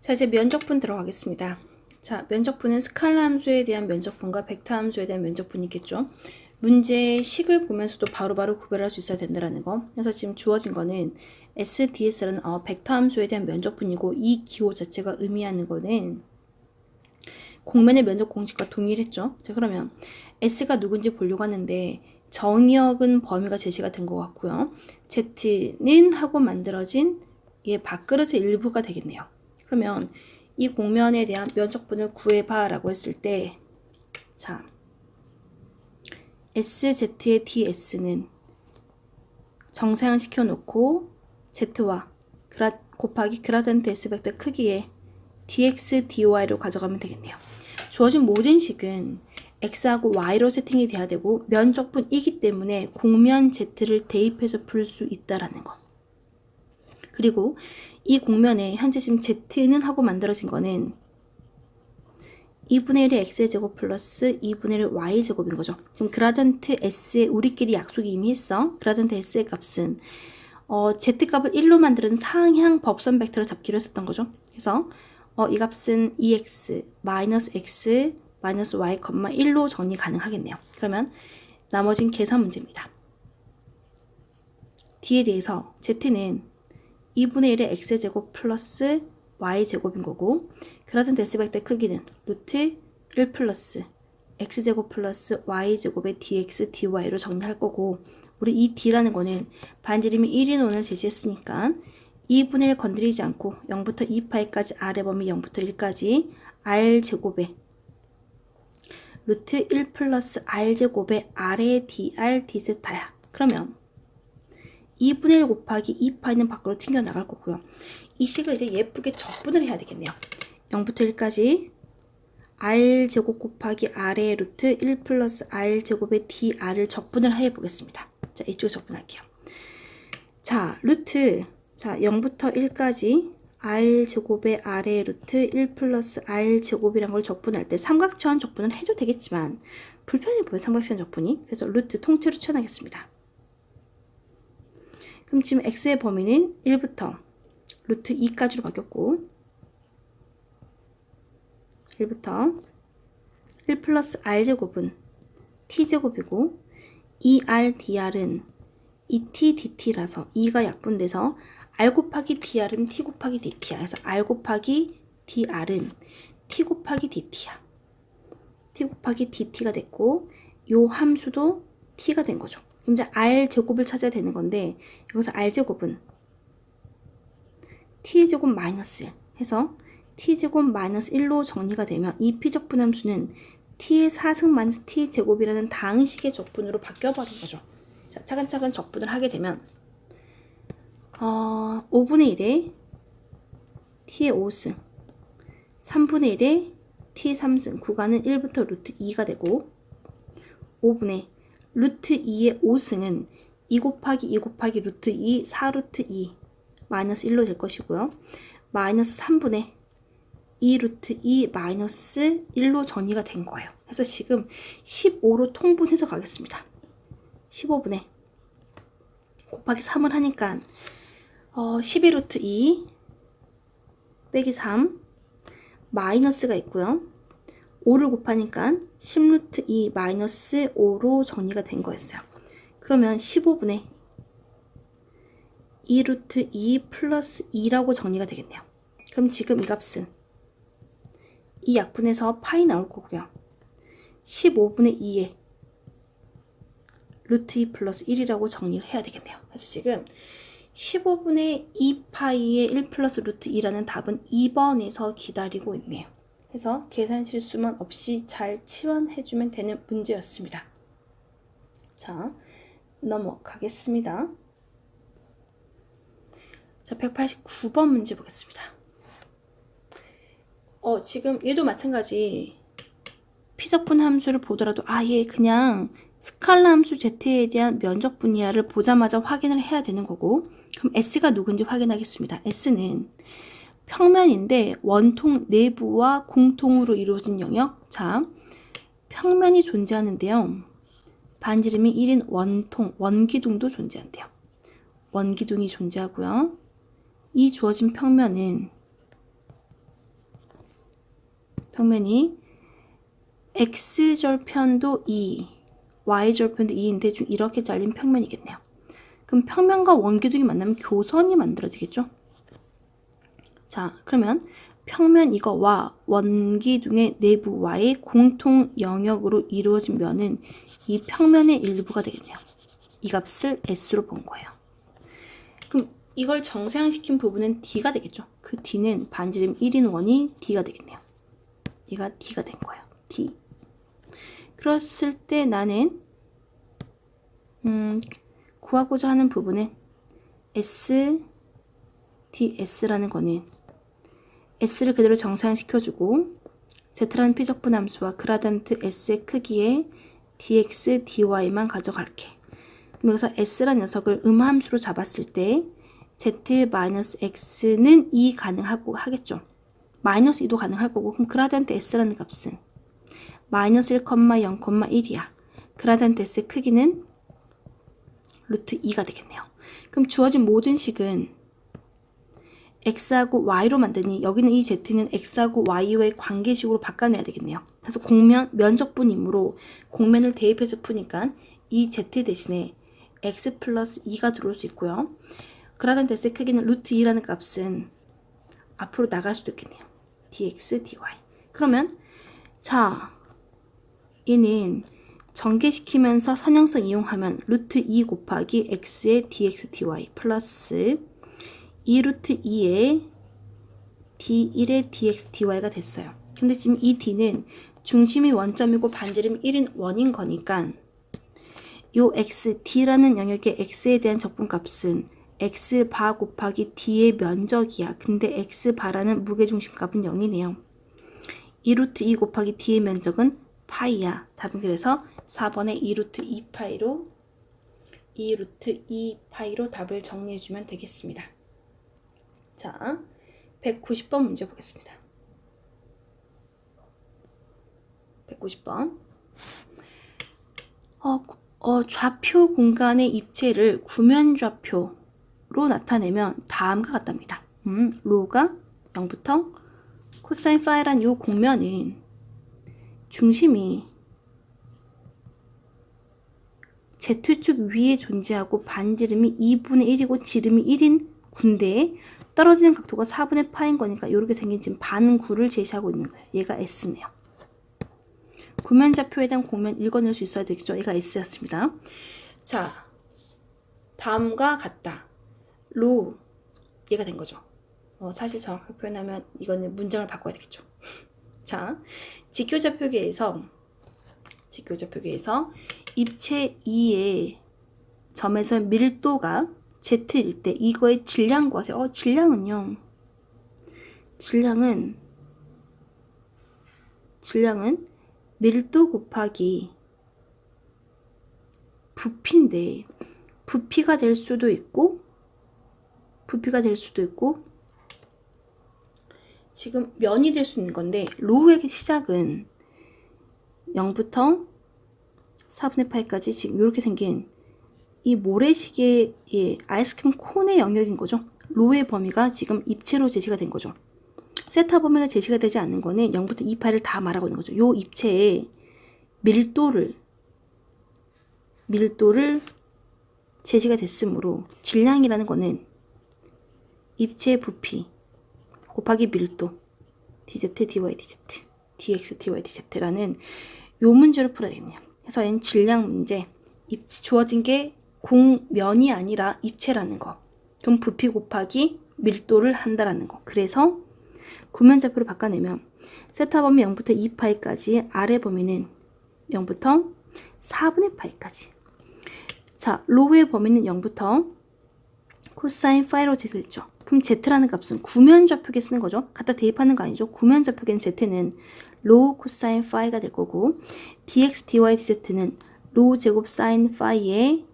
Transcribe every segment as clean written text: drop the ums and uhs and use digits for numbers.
자, 이제 면적분 들어가겠습니다. 자, 면적분은 스칼라 함수에 대한 면적분과 벡터 함수에 대한 면적분이 있겠죠. 문제의 식을 보면서도 바로바로 구별할 수 있어야 된다는 거. 그래서 지금 주어진 거는 SDS라는 벡터 함수에 대한 면적분이고, 이 기호 자체가 의미하는 거는 공면의 면적 공식과 동일했죠. 자, 그러면 S가 누군지 보려고 하는데 정의역은 범위가 제시가 된 것 같고요. Z는 하고 만들어진 밥그릇의 일부가 되겠네요. 그러면 이 공면에 대한 면적분을 구해봐 라고 했을 때, 자, SZ의 DS는 정사형 시켜놓고 Z와 곱하기 그라디언트 S 벡터 크기의 dx, dy로 가져가면 되겠네요. 주어진 모든 식은 x하고 y로 세팅이 돼야 되고 면적분이기 때문에 공면 z를 대입해서 풀 수 있다라는 거. 그리고 이 공면에 현재 지금 z는 하고 만들어진 거는 2분의 1의 x의 제곱 플러스 2분의 1의 y의 제곱인 거죠. 그럼 그라디언트 s에 우리끼리 약속이 이미 했어. 그라디언트 s의 값은 z값을 1로 만드는 상향 법선 벡터를 잡기로 했었던 거죠. 그래서 이 값은 2x 마이너스 x 마이너스 y, 1로 정리 가능하겠네요. 그러면 나머진 계산 문제입니다. d에 대해서 z는 2분의 1의 x제곱 플러스 y제곱인 거고, 그라디언트 S 벡터의 크기는 루트 1 플러스 x제곱 플러스 y제곱의 dx, dy로 정리할 거고, 우리 이 d라는 거는 반지름이 1인 원을 제시했으니까 2분의 1 건드리지 않고 0부터 2파이까지 아래 범위 0부터 1까지 r제곱에 루트 1 플러스 r제곱의 아래 dr d세타야. 그러면 2분의 1 곱하기 2파이는 밖으로 튕겨 나갈 거고요. 이 식을 이제 예쁘게 적분을 해야 되겠네요. 0부터 1까지 r제곱 곱하기 r의 루트 1 플러스 r제곱의 dr을 적분을 해보겠습니다. 자, 이쪽에 적분할게요. 자, 루트, 자, 0부터 1까지 r제곱의 r의 루트 1 플러스 r제곱이란 걸 적분할 때 삼각천 적분을 해도 되겠지만 불편해 보여요, 삼각천 적분이. 그래서 루트 통째로 치환하겠습니다. 그럼 지금 x의 범위는 1부터 루트 2까지로 바뀌었고, 1부터 1 플러스 r제곱은 t제곱이고, 2r dr은 2t dt라서 2가 약분돼서 r 곱하기 dr은 t 곱하기 dt야. 그래서 r 곱하기 dr은 t 곱하기 dt야. t 곱하기 dt가 됐고, 요 함수도 t가 된 거죠. 그럼 이제 r제곱을 찾아야 되는 건데, 여기서 r제곱은 t제곱 마이너스 1 해서 t제곱 마이너스 1로 정리가 되면 이 피적분 함수는 t의 4승 마이너스 t제곱이라는 다항식의 적분으로 바뀌어버린 거죠. 자, 차근차근 적분을 하게 되면 5분의 1에 t의 5승, 3분의 1에 t의 3승, 구간은 1부터 루트 2가 되고, 5분의 루트 2의 5승은 2 곱하기 2 곱하기 루트 2, 4루트 2 마이너스 1로 될 것이고요. 마이너스 3분의 2 루트 2 마이너스 1로 정리가 된 거예요. 그래서 지금 15로 통분해서 가겠습니다. 15분의 곱하기 3을 하니까 12 루트 2 빼기 3 마이너스가 있고요. 5를 곱하니까 10 루트 2 마이너스 5로 정리가 된 거였어요. 그러면 15분의 2 루트 2 플러스 2라고 정리가 되겠네요. 그럼 지금 이 값은 이 약분에서 파이 나올 거고요. 15분의 2에 루트 2 플러스 1이라고 정리를 해야 되겠네요. 그래서 지금 15분의 2파이의 1 플러스 루트 2라는 답은 2번에서 기다리고 있네요. 그래서 계산 실수만 없이 잘 치환해주면 되는 문제였습니다. 자, 넘어가겠습니다. 자, 189번 문제 보겠습니다. 지금 얘도 마찬가지 피적분 함수를 보더라도 얘 그냥 스칼라 함수 z에 대한 면적분이야를 보자마자 확인을 해야 되는 거고, 그럼 s가 누군지 확인하겠습니다. s는 평면인데 원통 내부와 공통으로 이루어진 영역. 자, 평면이 존재하는데요. 반지름이 1인 원통, 원기둥도 존재한대요. 원기둥이 존재하고요. 이 주어진 평면은 평면이 x절편도 2, y절편도 2인데 좀 이렇게 잘린 평면이겠네요. 그럼 평면과 원기둥이 만나면 교선이 만들어지겠죠? 자, 그러면 평면 이거와 원기둥의 내부와의 공통 영역으로 이루어진 면은 이 평면의 일부가 되겠네요. 이 값을 S로 본 거예요. 그럼 이걸 정사형시킨 부분은 D가 되겠죠. 그 D는 반지름 1인 원이 D가 되겠네요. 얘가 D가 된 거예요. D. 그랬을 때 나는 구하고자 하는 부분은 S, DS라는 거는 S를 그대로 정사형시켜주고 Z라는 피적분함수와 그라디언트 S의 크기의 dx, dy만 가져갈게. 그럼 여기서 S라는 녀석을 음함수로 잡았을 때 Z-X는 2 가능하고 하겠죠. 마이너스 2도 가능할 거고 그럼 그라디언트 S라는 값은 마이너스 1, 0,1이야. 그라디언트 S의 크기는 루트 2가 되겠네요. 그럼 주어진 모든 식은 x하고 y로 만드니 여기는 이 z는 x하고 y와의 관계식으로 바꿔내야 되겠네요. 그래서 면적분이므로 공면을 대입해서 푸니까 이 z 대신에 x 플러스 2가 들어올 수 있고요. 그라디언트 S의 크기는 루트 2라는 값은 앞으로 나갈 수도 있겠네요. dx, dy. 그러면 자, 얘는 전개시키면서 선형성 이용하면 루트 2 곱하기 x의 dx, dy 플러스 2 루트 2의 d1의 dx, dy가 됐어요. 근데 지금 이 d는 중심이 원점이고 반지름 1인 원인 거니까 요 x, d라는 영역의 x에 대한 적분값은 x바 곱하기 d의 면적이야. 근데 x바라는 무게중심값은 0이네요. 2 루트 2 곱하기 d의 면적은 파이야. 답은 그래서 4번에 2 루트 2파이로 2 루트 2파이로 답을 정리해주면 되겠습니다. 자, 190번 문제 보겠습니다. 190번. 좌표 공간의 입체를 구면좌표로 나타내면 다음과 같답니다. 로가 0부터 코사인 파이란 요 공면은 중심이 Z축 위에 존재하고 반지름이 2분의 1이고 지름이 1인 군데에 떨어지는 각도가 4분의 파인 거니까 이렇게 생긴 지금 반구를 제시하고 있는 거예요. 얘가 S네요. 구면좌표에 대한 공면 읽어낼 수 있어야 되겠죠. 얘가 S였습니다. 자, 다음과 같다. 로 얘가 된 거죠. 사실 정확하게 표현하면 이거는 문장을 바꿔야 되겠죠. 자, 직교좌표계에서 입체 2의 점에서 밀도가 Z일 때 이거의 질량 구하세요. 질량은 밀도 곱하기 부피인데 부피가 될 수도 있고 지금 면이 될 수 있는 건데 로의 시작은 0부터 4분의 파이까지 지금 이렇게 생긴 이 모래시계의 아이스크림 콘의 영역인 거죠. 로의 범위가 지금 입체로 제시가 된 거죠. 세타 범위가 제시가 되지 않는 거는 0부터 2파이를 다 말하고 있는 거죠. 요 입체의 밀도를 제시가 됐으므로 질량이라는 거는 입체의 부피 곱하기 밀도 dz, dy, dz, dx, dy, dz라는 요 문제를 풀어야 되겠네요. 그래서 얘는 질량 문제, 주어진 게 공면이 아니라 입체라는 거. 그럼 부피 곱하기 밀도를 한다라는 거. 그래서 구면좌표로 바꿔내면 세타 범위 0부터 2파이까지 아래 범위는 0부터 4분의 파이까지. 자, 로의 범위는 0부터 코사인 파이로 제시됐죠. 그럼 Z라는 값은 구면좌표계 쓰는 거죠. 갖다 대입하는 거 아니죠. 구면좌표계는 Z는 로 코사인 파이가 될 거고 dx, dy, dz는 로 제곱 사인 파이의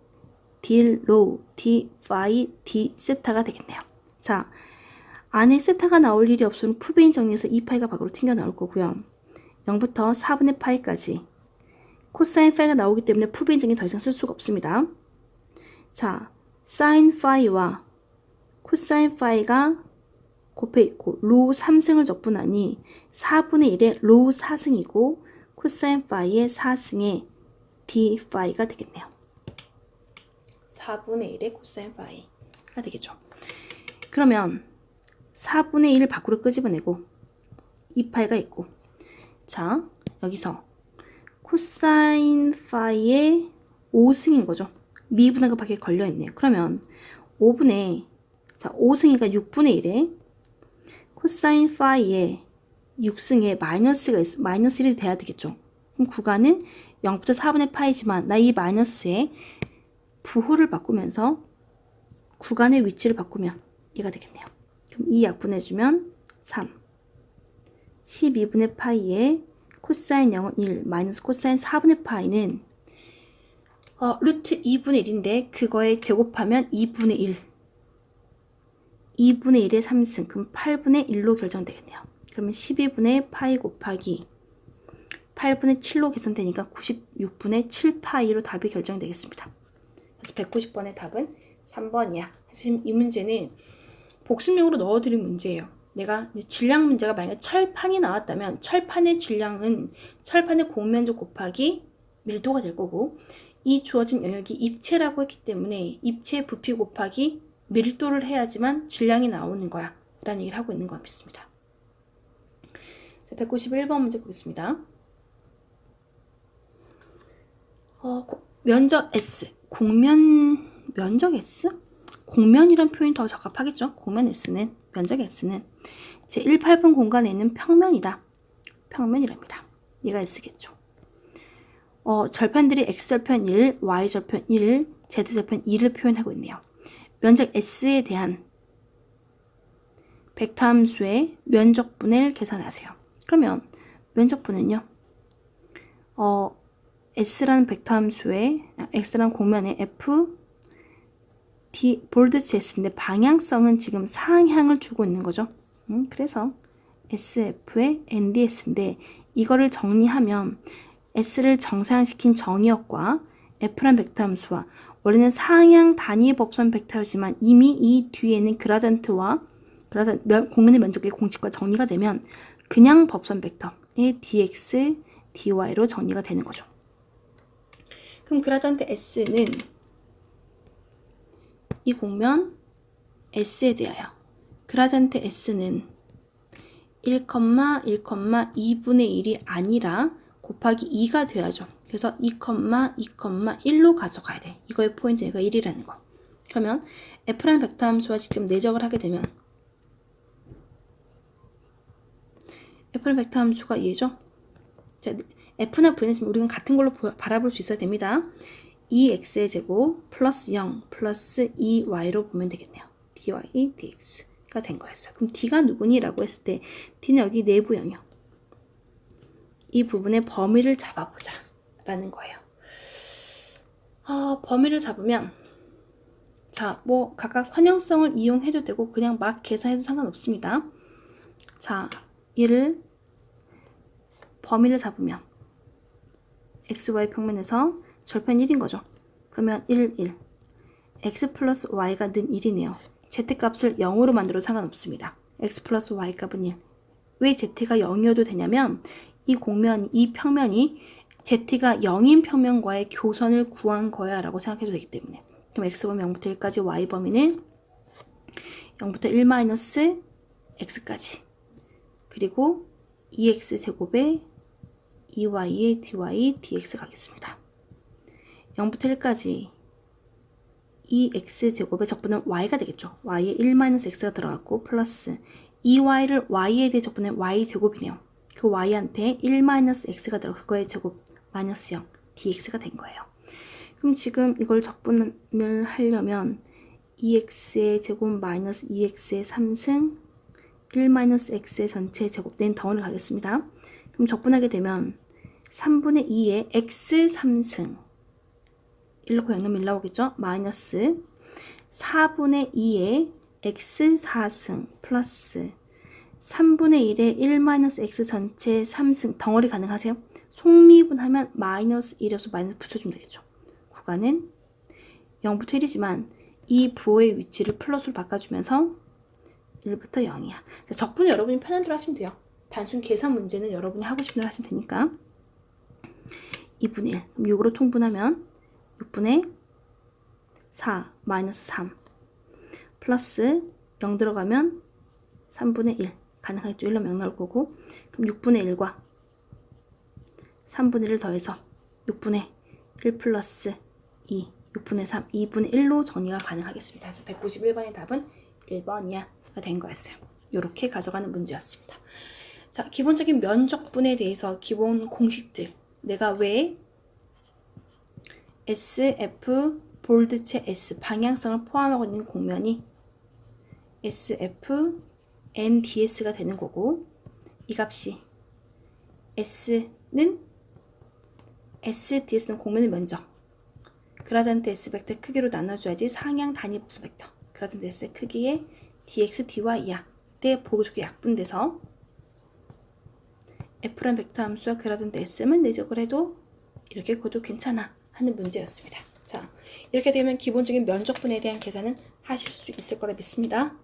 d 로 d 파이 d 세타가 되겠네요. 자, 안에 세타가 나올 일이 없으면 푸비인 정리해서 2파이가 밖으로 튕겨 나올 거고요. 0부터 4분의 파이까지 코사인 파이가 나오기 때문에 푸비인 정리 더 이상 쓸 수가 없습니다. 자, 사인 파이와 코사인 파이가 곱해 있고 로 3승을 적분하니 4분의 1의 로 4승이고 코사인 파이의 4승의 d 파이가 되겠네요. 4분의 1의 코사인 파이가 되겠죠. 그러면 4분의 1을 밖으로 끄집어내고 2파이가 있고, 자 여기서 코사인 파이의 5승인 거죠. 미분하가 밖에 걸려있네요. 그러면 5분의, 자 5승이니까 6분의 1에 코사인 파이의 6승에 마이너스가 있어, 마이너스 1이 돼야 되겠죠. 그럼 구간은 0부터 4분의 파이지만 나 이 마이너스에 부호를 바꾸면서 구간의 위치를 바꾸면 얘가 되겠네요. 그럼 2 약분해주면 3, 12분의 파이에 코사인 0은 1, 마이너스 코사인 4분의 파이는 루트 2분의 1인데 그거에 제곱하면 2분의 1, 2분의 1의 3승, 그럼 8분의 1로 결정되겠네요. 그러면 12분의 파이 곱하기 8분의 7로 계산되니까 96분의 7파이로 답이 결정되겠습니다. 그래서 190번의 답은 3번이야. 지금 이 문제는 복습용으로 넣어드린 문제예요. 내가 질량 문제가 만약에 철판이 나왔다면 철판의 질량은 철판의 공면적 곱하기 밀도가 될 거고, 이 주어진 영역이 입체라고 했기 때문에 입체 부피 곱하기 밀도를 해야지만 질량이 나오는 거야 라는 얘기를 하고 있는 거 믿습니다. 자, 191번 문제 보겠습니다. 면적 S, 면적 S? 공면이란 표현이 더 적합하겠죠. 공면 S는, 면적 S는 제1,8분 공간에 있는 평면이다. 평면이랍니다. 얘가 S겠죠. 절편들이 X절편 1, Y절편 1, Z절편 2를 표현하고 있네요. 면적 S에 대한 벡터 함수의 면적분을 계산하세요. 그러면 면적분은요, S라는 벡터 함수의, X라는 공면의 F, D, 볼드치 S인데 방향성은 지금 상향을 주고 있는 거죠. 그래서 SF의 NDS인데 이거를 정리하면 S를 정상시킨 정의역과 F란 벡터 함수와 원래는 상향 단위 법선 벡터였지만 이미 이 뒤에는 그라던트와 공면의 면적의 공식과 정리가 되면 그냥 법선 벡터의 dx, dy로 정리가 되는 거죠. 그럼 그라던트 S는 이 공면 S에 대하여 그라던트 S는 1, 2분의 1이 아니라 곱하기 2가 돼야죠. 그래서 2, 1로 가져가야 돼. 이거의 포인트가 1이라는 거. 그러면 F라는 벡터 함수와 직접 내적을 하게 되면 F라는 ベクト 함수가 얘죠. 자, F나 V는 지금 우리는 같은 걸로 바라볼 수 있어야 됩니다. 2x의 제곱 플러스 0 플러스 2y로 보면 되겠네요. dy, dx가 된 거였어요. 그럼 d가 누구니? 라고 했을 때 d는 여기 내부 영역. 이 부분의 범위를 잡아보자 라는 거예요. 범위를 잡으면 자, 뭐 각각 선형성을 이용해도 되고 그냥 막 계산해도 상관없습니다. 자, 얘를 범위를 잡으면 xy 평면에서 절편 1인 거죠. 그러면 1, 1 x 플러스 y가 는 1이네요. z값을 0으로 만들어도 상관없습니다. x 플러스 y 값은 1. 왜 z가 0이어도 되냐면 이 평면이 z가 0인 평면과의 교선을 구한 거야 라고 생각해도 되기 때문에. 그럼 x범위 0부터 1까지 y 범위는 0부터 1 x까지, 그리고 2x 제곱에 2y의 dy, dx 가겠습니다. 0부터 1까지 2x 제곱의 적분은 y가 되겠죠. y에 1 x가 들어갔고 플러스 2y를 y에 대해 적분은 y 제곱이네요. 그 y한테 1 x가 들어 그거의 제곱 마이너스 0 dx가 된 거예요. 그럼 지금 이걸 적분을 하려면 2x의 제곱 마이너스 2x의 3승 1 x의 전체 제곱된 덩어리를 가겠습니다. 그럼 적분하게 되면 3분의 2의 x 3승 1 넣고 0 넣으면 1 나오겠죠? 마이너스 4분의 2의 x 4승 플러스 3분의 1의 1 x 전체 3승 덩어리 가능하세요? 속미분하면 마이너스 1이 없어 마이너스 붙여주면 되겠죠. 구간은 0부터 1이지만 이 부호의 위치를 플러스로 바꿔주면서 1부터 0이야. 적분은 여러분이 편한 대로 하시면 돼요. 단순 계산 문제는 여러분이 하고 싶은 대로 하시면 되니까. 2분의 1. 그럼 6으로 통분하면 6분의 4 마이너스 3 플러스 0 들어가면 3분의 1. 가능하겠죠. 1로 0 나올 거고. 그럼 6분의 1과 3분의 1을 더해서 6분의 1 플러스 2, 6분의 3, 2분의 1로 정리가 가능하겠습니다. 그래서 191번의 답은 1번이야 된 거였어요. 이렇게 가져가는 문제였습니다. 자, 기본적인 면적분에 대해서 기본 공식들. 내가 왜 SF 볼드체 S 방향성을 포함하고 있는 공면이 SF NDS가 되는 거고, 이 값이 S는 SDS는 공면의 면적, 그라디언트 S 벡터 크기로 나눠줘야지 상향 단위보수 벡터 그라디언트 S의 크기의 dx, dy야. 때 보조개 약분돼서 F란 벡터 함수와 그라디언트 S만 내적을 해도 이렇게 그것도 괜찮아 하는 문제였습니다. 자, 이렇게 되면 기본적인 면적분에 대한 계산은 하실 수 있을 거라 믿습니다.